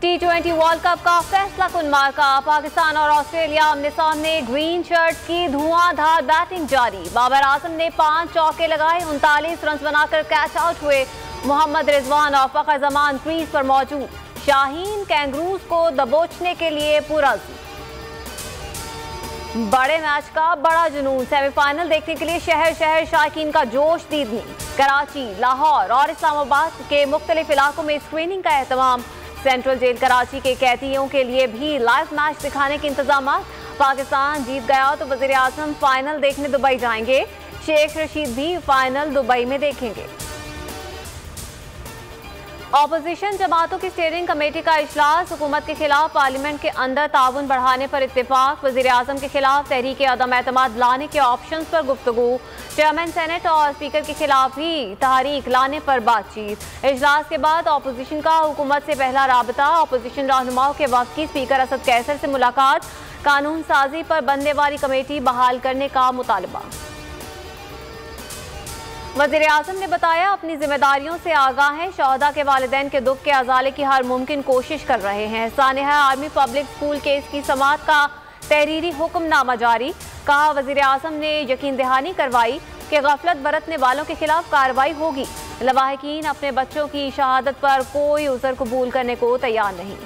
T20 world cup का फैसला कुन मार्का। पाकिस्तान और ऑस्ट्रेलिया आमने सामने। ग्रीन शर्ट की धुआंधार बैटिंग जारी। बाबर आजम ने 5 चौके लगाए, 39 रन बनाकर कैच आउट हुए। मोहम्मद रिजवान और फखर जमान क्रीज पर मौजूद। शाहीन कैंगरूज को दबोचने के लिए पुरज़्म। बड़े मैच का बड़ा जुनून। सेमीफाइनल देखने के लिए शहर शहर शायकीन का जोश दीदनी। कराची, लाहौर और इस्लामाबाद के मुख्तलिफ इलाकों में स्क्रीनिंग का एहतमाम। सेंट्रल जेल कराची के कैदियों के लिए भी लाइव मैच दिखाने के इंतजाम। पाकिस्तान जीत गया तो वजीर आजम फाइनल देखने दुबई जाएंगे। शेख रशीद भी फाइनल दुबई में देखेंगे। ऑपोजिशन जमातों की स्टीयरिंग कमेटी का इजलास। हुकूमत के खिलाफ पार्लियामेंट के अंदर ताउन बढ़ाने पर इत्तेफाक। वजीर आजम के खिलाफ तहरीक अदम एतमाद लाने के ऑप्शंस पर गुफ्तगू। चेयरमैन सेनेट और स्पीकर के खिलाफ ही तहरीक लाने पर बातचीत। इजलास के बाद ऑपोजिशन का हुकूमत से पहला राबता। ऑपोजिशन रहनुमाओं के वक्त की स्पीकर असद कैसर से मुलाकात। कानून साजी पर बनने वाली कमेटी बहाल करने का मुतालबा। वज़ीर आज़म ने बताया अपनी जिम्मेदारियों से आगाह हैं। शहदा के वालिदैन के दुख के अजाले की हर मुमकिन कोशिश कर रहे हैं। सानिहा आर्मी पब्लिक स्कूल केस की समाअत का तहरीरी हुक्मनामा जारी। कहा वज़ीर आज़म ने यकीन दहानी करवाई कि गफलत बरतने वालों के खिलाफ कार्रवाई होगी। लवाहिकीन अपने बच्चों की शहादत पर कोई उज़र कबूल करने को तैयार नहीं।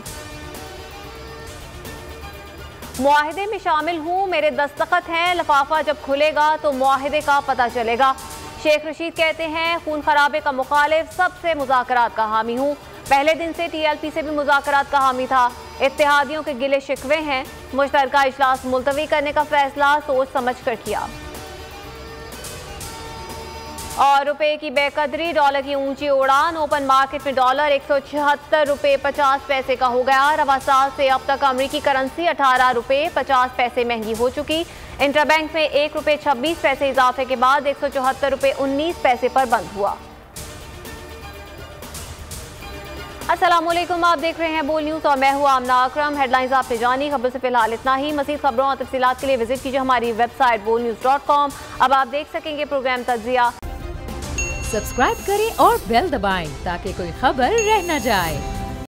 मुआहिदे में शामिल हूँ, मेरे दस्तखत हैं। लिफाफा जब खुलेगा तो मुआहिदे का पता चलेगा। शेख रशीद कहते हैं खून खराबे का मुखालिफ, सबसे मुज़ाकरात का हामी हूँ। पहले दिन से TLP से भी मुज़ाकरात का हामी था। इत्तेहादियों के गिले शिकवे हैं। मुश्तरका इजलास मुलतवी करने का फैसला सोच समझ कर किया। और रुपए की बेकदरी, डॉलर की ऊंची उड़ान। ओपन मार्केट में डॉलर 176 रुपये 50 पैसे का हो गया। रवा साल से अब तक अमरीकी करेंसी 18 रुपये 50 पैसे महंगी हो चुकी। इंटरबैंक में 1 रुपये 26 पैसे इजाफे के बाद 174 रुपये 19 पैसे पर बंद हुआ। अस्सलामुअलैकुम, आप देख रहे हैं बोल न्यूज़ और मैं हूँ आमना अकरम। हेडलाइंस आपने जानी, खबर से फिलहाल इतना ही। मज़ीद खबरों और तफसीलात के लिए विजिट कीजिए हमारी वेबसाइट bolnews.com। अब आप देख सकेंगे प्रोग्राम तज्जिया। सब्सक्राइब करें और बेल दबाएं ताकि कोई खबर रह न जाए।